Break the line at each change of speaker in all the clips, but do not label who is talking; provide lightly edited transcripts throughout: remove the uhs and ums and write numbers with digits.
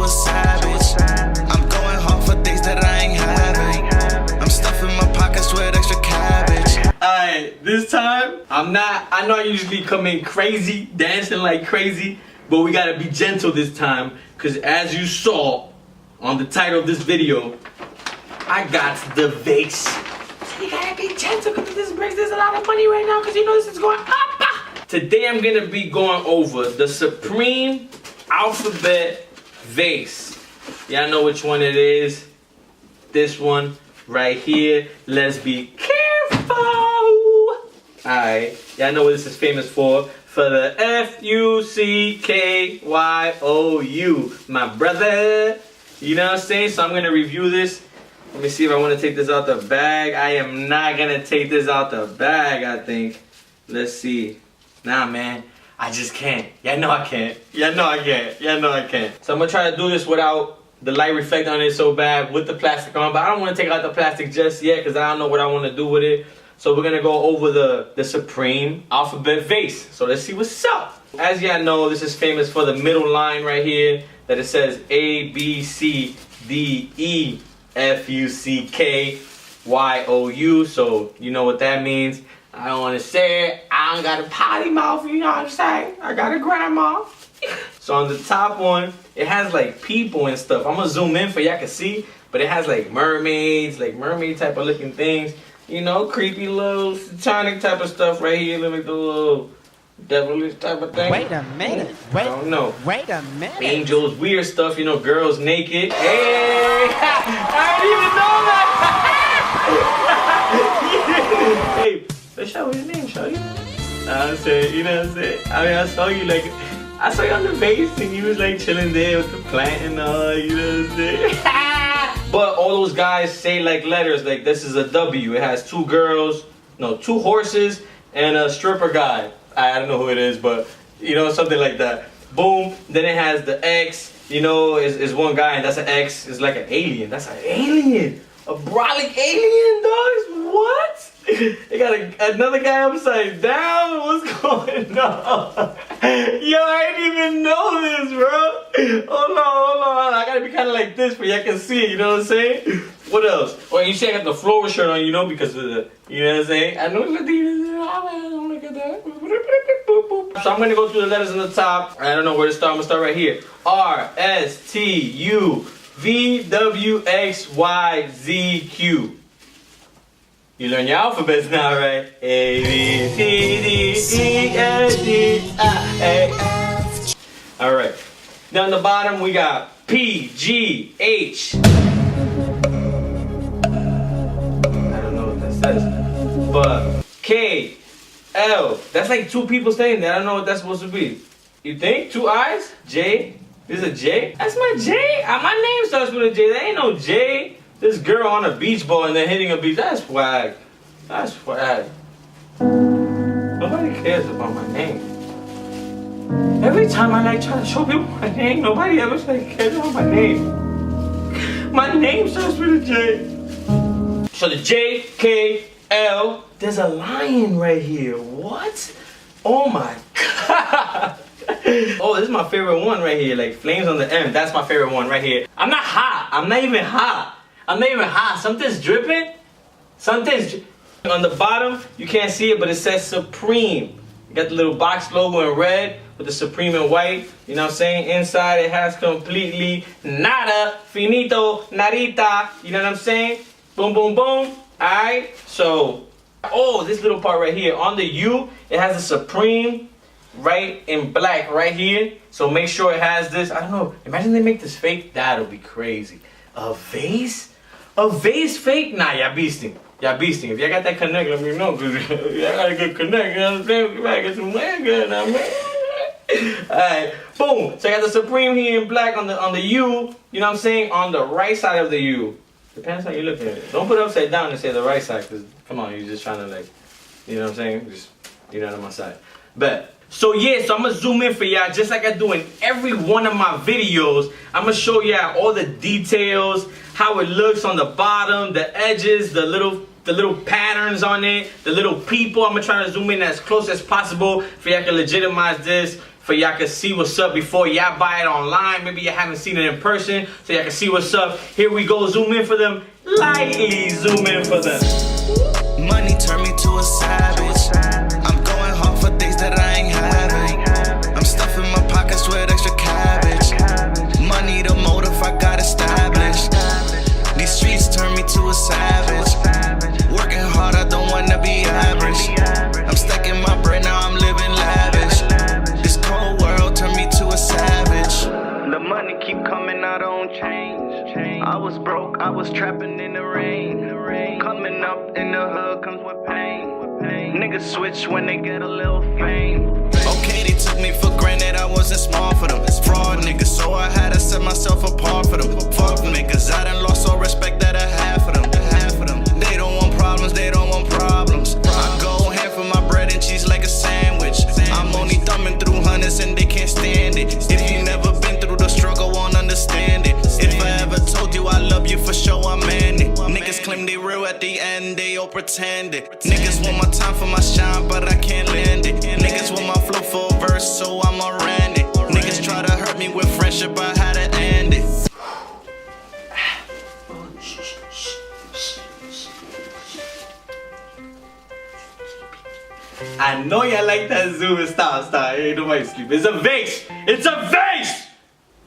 a savage. I'm going hard for things that I ain't having. I'm stuffing my pockets with extra cabbage.
Alright, this time, I know I usually come in crazy, dancing like crazy, but we gotta be gentle this time, because as you saw on the title of this video, I got the vase. So you gotta be gentle, because this brings us a lot of money right now, because you know this is going up. Today I'm gonna be going over the Supreme Alphabet Vase. Y'all know which one it is. This one right here. Let's be careful. Alright, y'all know what this is famous for. For the F-U-C-K-Y-O-U. My brother. You know what I'm saying? So I'm gonna review this. Let me see if I want to take this out the bag. I am not gonna take this out the bag, I think. Let's see. Nah, man. I just can't. Y'all know I can't. Y'all know I can't. Y'all know I can't. So I'm gonna try to do this without the light reflect on it so bad with the plastic on. But I don't want to take out the plastic just yet because I don't know what I want to do with it. So we're gonna go over the Supreme Alphabet Vase. So let's see what's up. As y'all know, this is famous for the middle line right here that it says A, B, C, D, E, F, U, C, K, Y, O, U. So you know what that means. I don't want to say it. I don't got a potty mouth, you know what I'm saying? I got a grandma. So on the top one, it has like people and stuff. I'm gonna zoom in for y'all can see, but it has like mermaids, like mermaid type of looking things. You know, creepy little satanic type of stuff right here. Look like the little devilish type of thing.
Wait a minute.
I don't know.
Wait a minute.
Angels, weird stuff, you know, girls naked. Hey! I didn't even know that! Hey, let's show your name, show you. I'm saying, you know what I'm saying? I mean, I saw you like, I saw you on the vase and you was like chilling there with the plant and all, you know what I'm saying? But all those guys say like letters, like this is a W. It has two girls, no, two horses and a stripper guy. I don't know who it is, but you know, something like that. Boom. Then it has the X, you know, is one guy and that's an X. It's like an alien. That's an alien. A brolic alien, dogs. What? They got another guy upside down. What's going on? Yo, I didn't even know this, bro. Hold on. I gotta be kind of like this for y'all can see it, you know what I'm saying? What else? Well, you see I got the flower shirt on, you know, because of the, you know what I'm saying? I know look at that. So I'm gonna go through the letters on the top. I don't know where to start. I'm gonna start right here. R-S-T-U-V-W-X-Y-Z-Q. You learn your alphabets now, right? A, B, C, D, E, F, G, I, A. All right. Down the bottom, we got P, G, H. I don't know what that says. But K, L. That's like two people saying that. I don't know what that's supposed to be. You think? Two I's? J? This is a J? That's my J? My name starts with a J. There ain't no J. This girl on a beach ball and then hitting a beach. That's swag. That's swag. Nobody cares about my name. Every time I like try to show people my name, nobody ever cares about my name. My name starts with a J. So the J, K, L. There's a lion right here. What? Oh my God. Oh, this is my favorite one right here. Like flames on the M. That's my favorite one right here. I'm not hot. I'm not even hot. Something's dripping. On the bottom, you can't see it, but it says Supreme. You got the little box logo in red with the Supreme in white. You know what I'm saying? Inside it has completely nada, finito, narita. You know what I'm saying? Boom, boom, boom. Alright, so, oh, this little part right here. On the U, it has the Supreme right in black right here. So make sure it has this. I don't know. Imagine they make this fake. That'll be crazy. A vase? A vase fake? Nah, y'all beasting. If y'all got that connect, let me know. Cause y'all got a good connect. You know what I'm saying? You gotta get some land good now, man. Alright, boom. So I got the Supreme here in black on the U. You know what I'm saying? On the right side of the U. Depends how you look at it. Don't put it upside down and say the right side. Cause come on, you're just trying to like, you know what I'm saying? Just, you're not on my side. Bet. So yeah, so I'm gonna zoom in for y'all just like I do in every one of my videos. I'm gonna show y'all all the details, how it looks on the bottom, the edges, the little patterns on it, the little people. I'm gonna try to zoom in as close as possible for y'all can legitimize this. for y'all can see what's up before y'all buy it online. Maybe you haven't seen it in person, so y'all can see what's up. Here we go, zoom in for them. Lightly zoom in for them.
Money turned me to a savage. I'm going hard for things that I ain't having. I'm stuffing my pockets with extra cabbage. Money the motive I got established. These streets turn me to a savage. Working hard, I don't wanna be average. I'm stacking my bread, now I'm living lavish. This cold world turned me to a savage. The money keep coming, I don't change. I was broke, I was trapping in the rain. Coming up in the hood comes with pain. Niggas switch when they get a little fame. Okay, they took me for granted, I wasn't smart for them. Fraud niggas, so I had to set myself apart for them. Fuck niggas, I done lost all respect that I had for them. They don't want problems, they don't want problems. I go hand for my bread and cheese like a sandwich. I'm only thumbing through hundreds and they can't stand it. If you never been through the struggle, won't understand it. If I ever told you I love you, for sure I meant it. Niggas claim they real at the end, they all pretend it. Niggas want my time for my shine, but I can't land it. Niggas want my flow for a verse, so I'ma rant it. Niggas try to hurt me with friendship, I had to end it.
I know y'all like that zoom. Stop. Ain't nobody sleeping. It's a vase. It's a vase.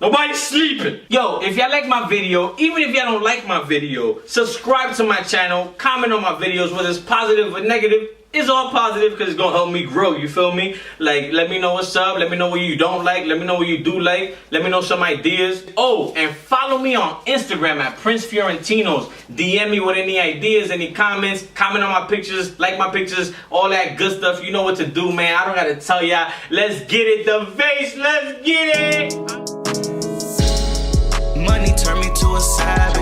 Nobody's sleeping. Yo, if y'all like my video, even if y'all don't like my video, subscribe to my channel, comment on my videos, whether it's positive or negative. It's all positive because it's gonna help me grow, you feel me? Like, let me know what's up, let me know what you don't like, let me know what you do like, let me know some ideas. Oh, and follow me on Instagram at Prince Fiorentinos. DM me with any ideas, any comments, comment on my pictures, like my pictures, all that good stuff. You know what to do, man. I don't gotta tell y'all. Let's get it, the vase, let's get it!
Money turned me to a savage.